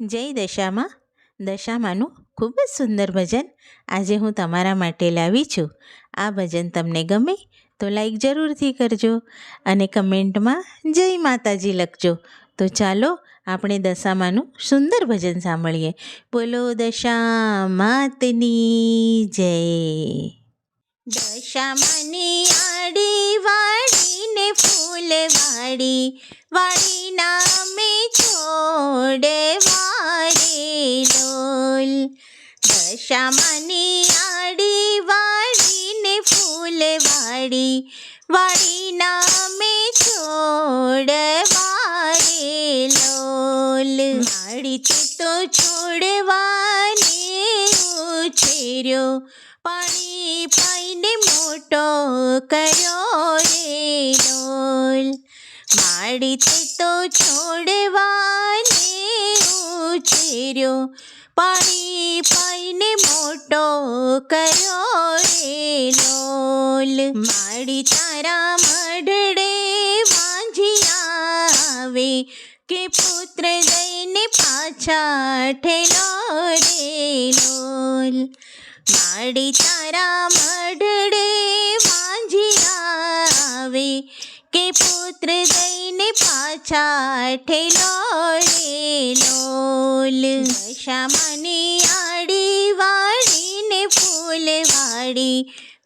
જય દશામાં. દશામાનું ખૂબ જ સુંદર ભજન આજે હું તમારા માટે લાવી છું. આ ભજન તમને ગમે તો લાઈક જરૂરથી કરજો અને કમેન્ટમાં જય માતાજી લખજો. તો ચાલો આપણે દશામાનું સુંદર ભજન સાંભળીએ. બોલો દશા માતની જય. દશામાની આડી વાડીને ફૂલવાડી વાડી નામે છોડે વારે લોલ. દશામાની આડી વાડીને ફૂલવાડી વાડી નામે છોડ વારે લોલ. વાડીથી તો છોડવાને ઉછેર્યો પાણી પાઈને મોટો કર્યો રે લોલ. માડીથી તો છોડવાને ઉછેર્યો પાણી પાઈને મોટો કર્યો રે લોલ. માડી તારા મઢડે વાંઝિયા આવે કે પુત્ર દઈને પાછા ઠેલો રે લોલ. માડી તારા મઢડે વાંઝિયા આવે કે પુત્ર દઈને પાછા ઠેલો રે લોલ. દશામાની આડી વાડીને ફૂલવાડી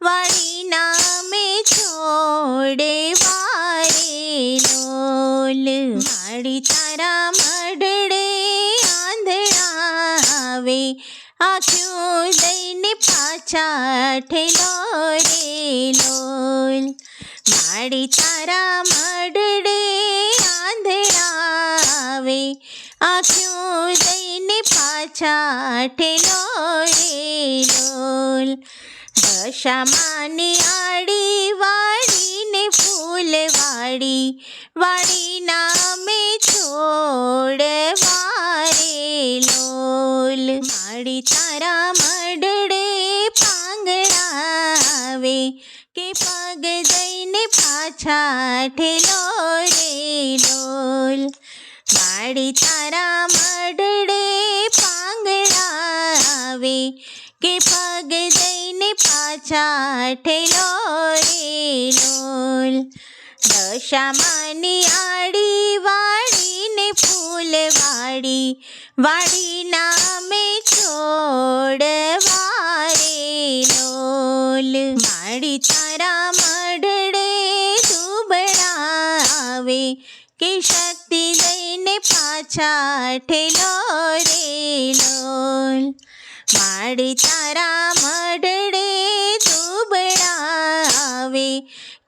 વાડી નામે છોડે વારે લોલ. માડી તારા મઢડે આંધળા આવે આંખ્યું દઈને પાછા ઠેલો રે લોલ. માડી તારા મઢડે આંધળા આવે આંખ્યું દઈને પાછા ઠેલો રે લોલ. દશામાની આડી વાડીને ફૂલવાડી વાડી નામે છોડ વારે લોલ. માડી તારા મઢડે પાંગળા આવે કે પગ દઈને પાછા ઠેલો રે લોલ. માડી તારા મઢડે પાંગળા આવે કે પગ દઈને પાછા ઠેલો રે લોલ. દશામાની આડી વાડીને ફૂલવાડી વાડી નામે છોડ વારે લોલ. માડી તારા મઢડે દુબળા આવે કે શક્તિ દઈને પાછા ઠેલો રે લોલ. માડી તારા મઢડે દુબળા આવે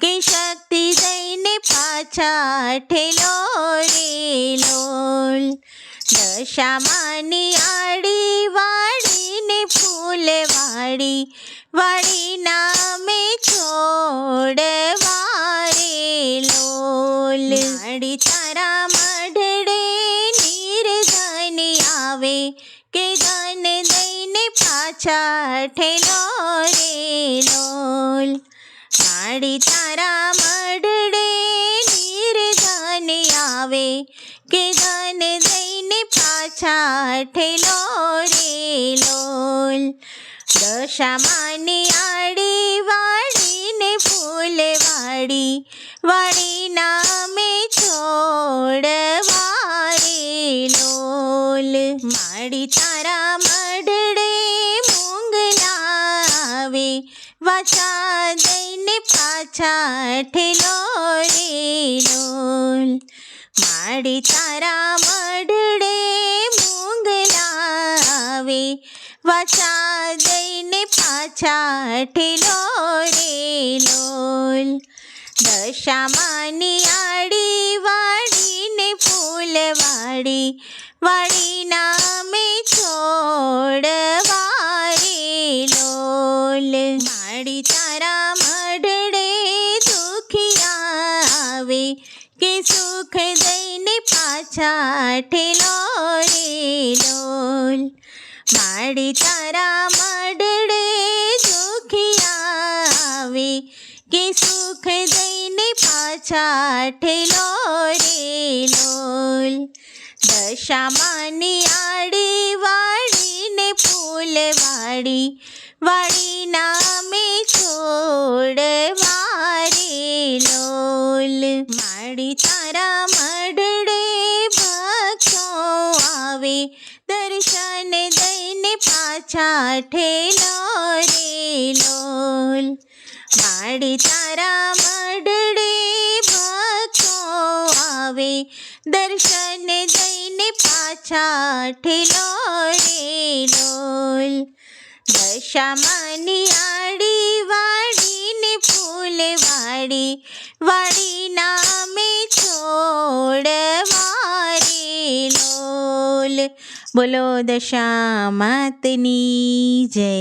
કે શક્તિ દઈને પાછા ઠેલો રે લોલ. દશામાની આડી વાડીને ફૂલવાડી વાડી નામે છોડ વારે લોલ. માડી તારા મઢડે નિર્ધન આવે કે ધન દઈને પાછા ઠેલો રે લોલ. માડી તારા મઢડે નિર્ધન આવે કે ધન દઈને પાછા ઠેલો રે લોલ. દશામાની આડી વાડીને ફૂલવાડી વાડી નામે છોડ વારે લોલ. માડી તારા મઢડે મૂંગલા આવે વાછા દઈને પાછા ઠેલો રે લોલ. માડી તારા મઢડે મૂંગલા આવે વાછા દઈને પાછા ઠેલો રે લોલ. દશામાની આડી વાડીને ફૂલવાડી વાડી નામે છોડ વારે લોલ. માડી તારા મઢડે દુખિયા આવે કે સુખ દઈને પાછા ઠેલો રે લોલ. માડી તારા મઢડે દુખિયા આવે કે સુખ દઈને પાછા ઠેલો રે લોલ. દશામાની આડી વાળીને ફૂલવાડી વાળી નામે છોડવારે લોલ. માડી તારા મઢડે ભક્તો આવે દર્શન દઈને પાછા ઠેલો રે લોલ. માડી તારા મઢડે ભક્તો આવે દર્શન દઈને પાછા ઠેલો રે લોલ. દશામાની આડી વાળીને ફૂલવાડી વાળી નામે છોડવારે લોલ. બોલો દશા માતની જય.